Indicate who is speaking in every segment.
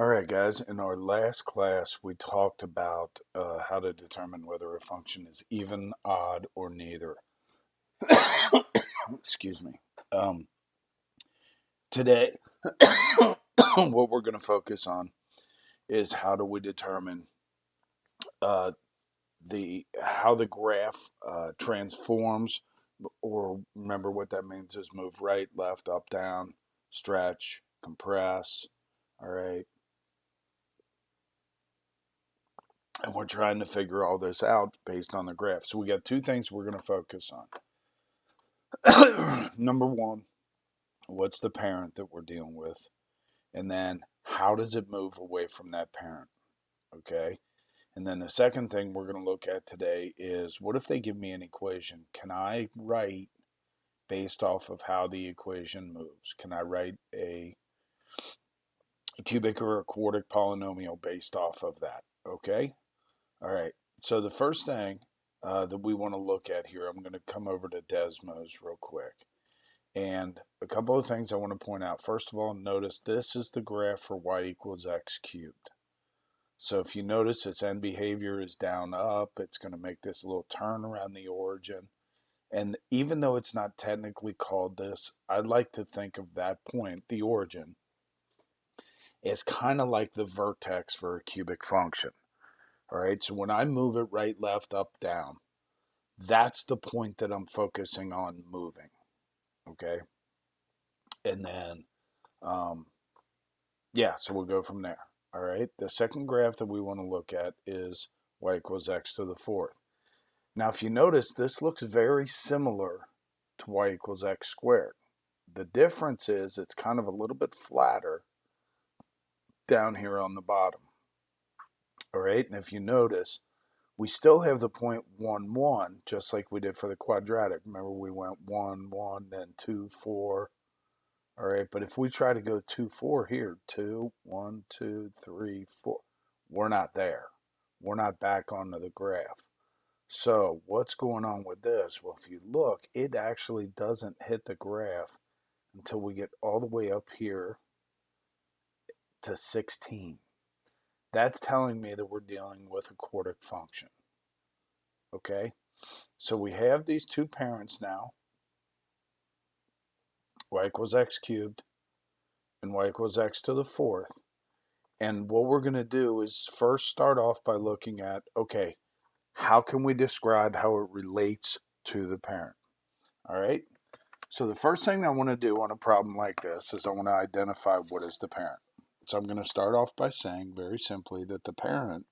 Speaker 1: Alright guys, in our last class we talked about how to determine whether a function is even, odd, or neither. Excuse me. Today, what we're going to focus on is how do we determine how the graph transforms, or remember what that means is move right, left, up, down, stretch, compress. Alright. And we're trying to figure all this out based on the graph. So we got two things we're going to focus on. Number one, what's the parent that we're dealing with? And then how does it move away from that parent? Okay. And then the second thing we're going to look at today is what if they give me an equation? Can I write based off of how the equation moves? Can I write a cubic or a quartic polynomial based off of that? Okay. All right. So the first thing that we want to look at here, I'm going to come over to Desmos real quick. And a couple of things I want to point out. First of all, notice this is the graph for y equals x cubed. So if you notice its end behavior is down up, it's going to make this little turn around the origin. And even though it's not technically called this, I'd like to think of that point, the origin, as kind of like the vertex for a cubic function. All right, so when I move it right, left, up, down, that's the point that I'm focusing on moving. Okay, and then, yeah, so we'll go from there. All right, the second graph that we want to look at is y equals x to the fourth. Now, if you notice, this looks very similar to y equals x squared. The difference is it's kind of a little bit flatter down here on the bottom. All right, and if you notice, we still have the point 1, 1, just like we did for the quadratic. Remember, we went 1, 1, then 2, 4. All right, but if we try to go 2, 4 here, 2, 1, 2, 3, 4, we're not there. We're not back onto the graph. So what's going on with this? Well, if you look, it actually doesn't hit the graph until we get all the way up here to 16. That's telling me that we're dealing with a quartic function. Okay, so we have these two parents now, y equals x cubed and y equals x to the fourth. And what we're going to do is first start off by looking at, okay, how can we describe how it relates to the parent? All right, so the first thing I want to do on a problem like this is I want to identify what is the parent. So I'm going to start off by saying very simply that the parent,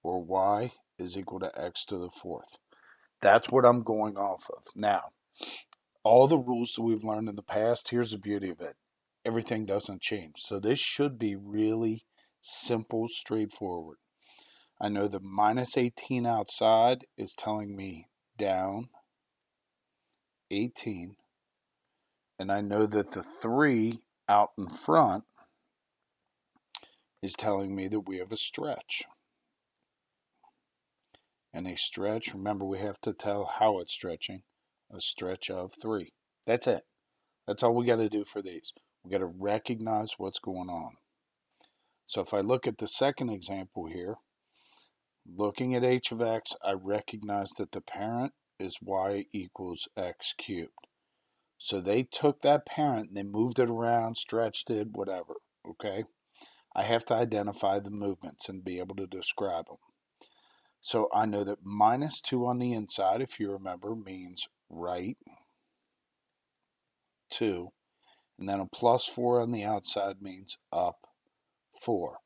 Speaker 1: or y, is equal to x to the fourth. That's what I'm going off of. Now, all the rules that we've learned in the past, here's the beauty of it. Everything doesn't change. So this should be really simple, straightforward. I know the minus 18 outside is telling me down 18. And I know that the 3 out in front is telling me that we have a stretch. And a stretch, remember we have to tell how it's stretching, a stretch of 3. That's it. That's all we got to do for these. We got to recognize what's going on. So if I look at the second example here, looking at h of x, I recognize that the parent is y equals x cubed. So they took that parent and they moved it around, stretched it, whatever, okay? I have to identify the movements and be able to describe them. So I know that minus 2 on the inside, if you remember, means right 2. And then a plus 4 on the outside means up 4.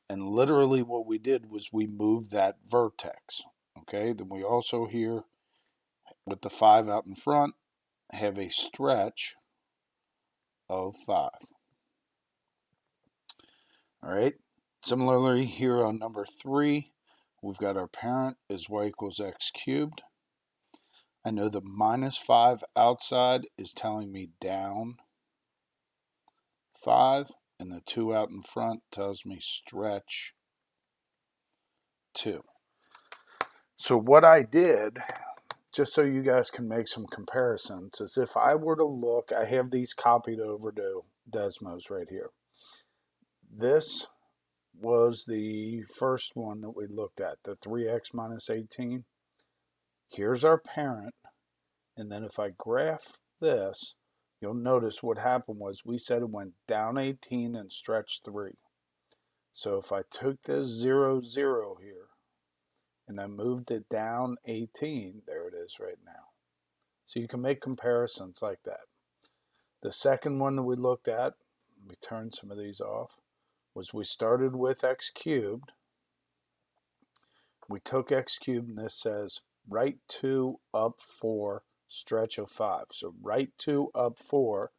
Speaker 1: And literally what we did was we moved that vertex. Okay, then we also here, with the 5 out in front, have a stretch of 5. All right, similarly here on number 3, we've got our parent is y equals x cubed. I know the minus 5 outside is telling me down 5, and the 2 out in front tells me stretch 2. So what I did, just so you guys can make some comparisons, is if I were to look, I have these copied over to Desmos right here. this was the first one that we looked at, the 3x minus 18. Here's our parent, and then if I graph this, you'll notice what happened was we said it went down 18 and stretched 3. So if I took this 0, 0 here, and I moved it down 18, there it is right now. So you can make comparisons like that. The second one that we looked at, let me turn some of these off, was we started with x cubed. We took x cubed, and this says right 2 up 4 stretch of 5. So right 2 up 4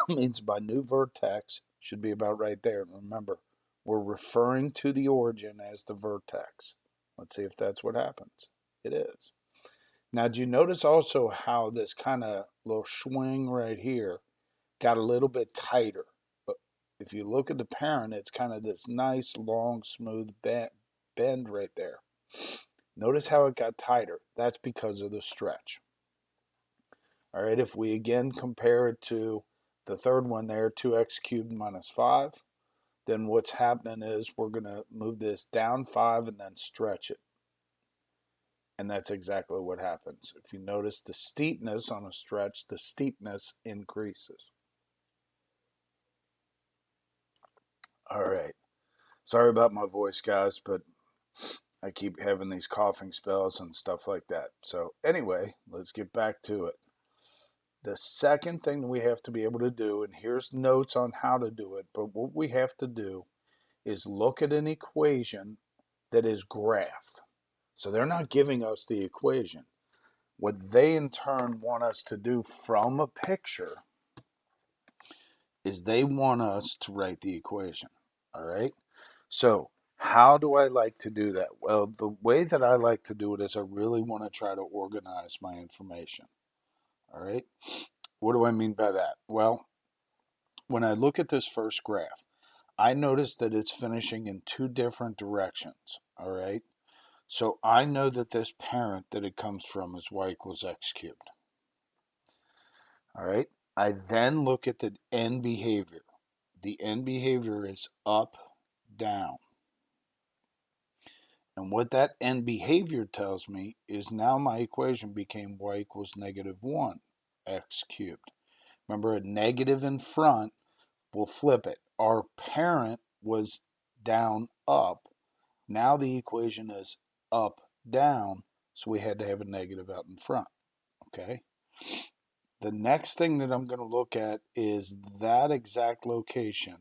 Speaker 1: means my new vertex should be about right there. And remember, we're referring to the origin as the vertex. Let's see if that's what happens. It is. Now, do you notice also how this kind of little swing right here got a little bit tighter? But if you look at the parent, it's kind of this nice, long, smooth bend right there. Notice how it got tighter. That's because of the stretch. All right, if we again compare it to the third one there, 2x cubed minus 5, then what's happening is we're going to move this down 5 and then stretch it. And that's exactly what happens. If you notice the steepness on a stretch, the steepness increases. All right. Sorry about my voice, guys, but I keep having these coughing spells and stuff like that. So anyway, let's get back to it. The second thing that we have to be able to do, and here's notes on how to do it, but what we have to do is look at an equation that is graphed. So they're not giving us the equation. What they in turn want us to do from a picture is they want us to write the equation. All right? So how do I like to do that? Well, the way that I like to do it is I really want to try to organize my information. All right? What do I mean by that? Well, when I look at this first graph, I notice that it's finishing in two different directions. All right? So I know that this parent that it comes from is y equals x cubed. All right? I then look at the end behavior. The end behavior is up, down. And what that end behavior tells me is now my equation became y equals negative 1 x cubed. Remember, a negative in front will flip it. Our parent was down, up. Now the equation is up, down, so we had to have a negative out in front. Okay? The next thing that I'm going to look at is that exact location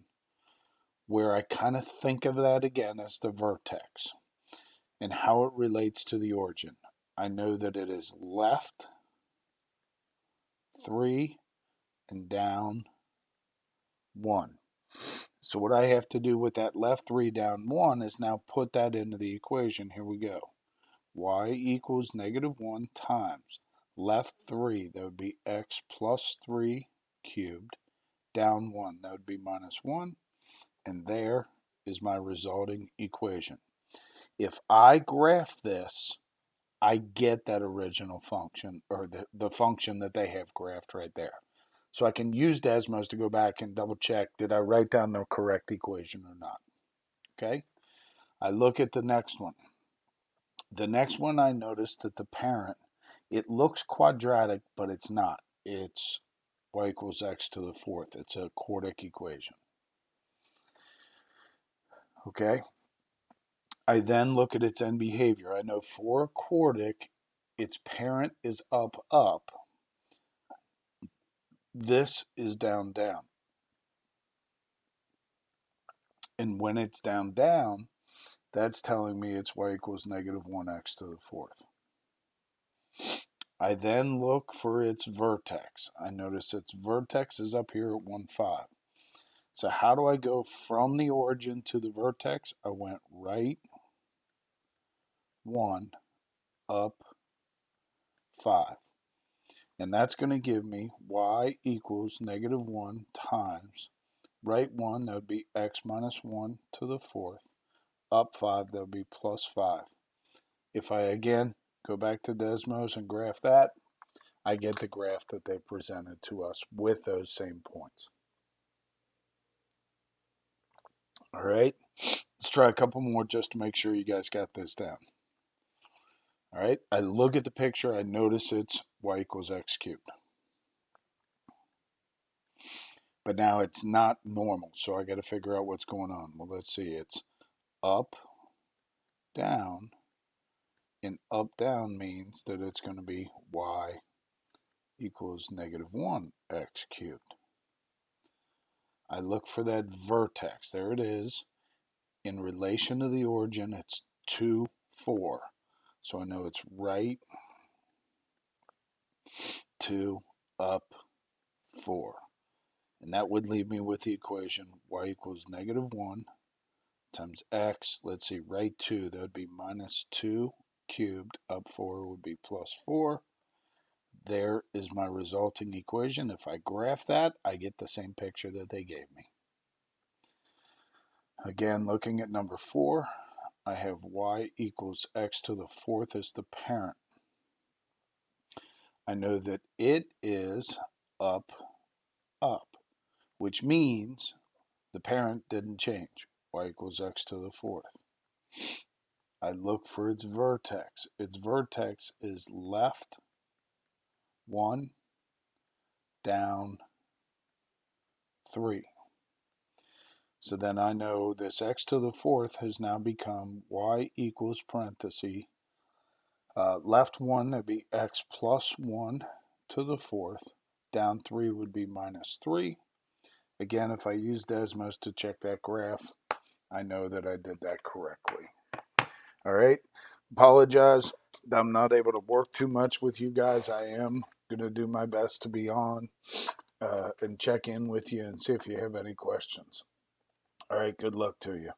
Speaker 1: where I kind of think of that again as the vertex and how it relates to the origin. I know that it is left 3 and down 1. So what I have to do with that left 3 down 1 is now put that into the equation. Here we go. Y equals negative 1 times left 3, that would be x plus 3 cubed, down 1, that would be minus 1, and there is my resulting equation. If I graph this, I get that original function, or the function that they have graphed right there. So I can use Desmos to go back and double check, did I write down the correct equation or not? Okay? I look at the next one. The next one, I notice that the parent, it looks quadratic, but it's not. It's y equals x to the fourth. It's a quartic equation. Okay? I then look at its end behavior. I know for a quartic, its parent is up, up. This is down, down. And when it's down, down, that's telling me it's y equals negative 1x to the fourth. I then look for its vertex. I notice its vertex is up here at 1, 5. So how do I go from the origin to the vertex? I went right 1, up 5. And that's going to give me y equals negative 1 times right 1, that would be x minus 1 to the fourth, up 5, that would be plus 5. If I again go back to Desmos and graph that, I get the graph that they presented to us with those same points. All right, let's try a couple more just to make sure you guys got this down. All right, I look at the picture, I notice it's y equals x cubed. But now it's not normal, so I got to figure out what's going on. Well, let's see, it's up, down, and up, down means that it's going to be y equals negative 1 x cubed. I look for that vertex. There it is. In relation to the origin, it's 2, 4. So I know it's right, 2, up, 4. And that would leave me with the equation y equals negative 1 times x. Let's see, right 2, that would be minus 2 cubed. Up 4 would be plus 4. There is my resulting equation. If I graph that, I get the same picture that they gave me. Again, looking at number 4, I have y equals x to the 4th as the parent. I know that it is up, up, which means the parent didn't change. Y equals x to the 4th. I look for its vertex. Its vertex is left 1, down 3. So then I know this x to the 4th has now become y equals parenthesis. Left 1 would be x plus 1 to the 4th. Down 3 would be minus 3. Again, if I use Desmos to check that graph, I know that I did that correctly. All right. Apologize. I'm not able to work too much with you guys. I am going to do my best to be on and check in with you and see if you have any questions. All right. Good luck to you.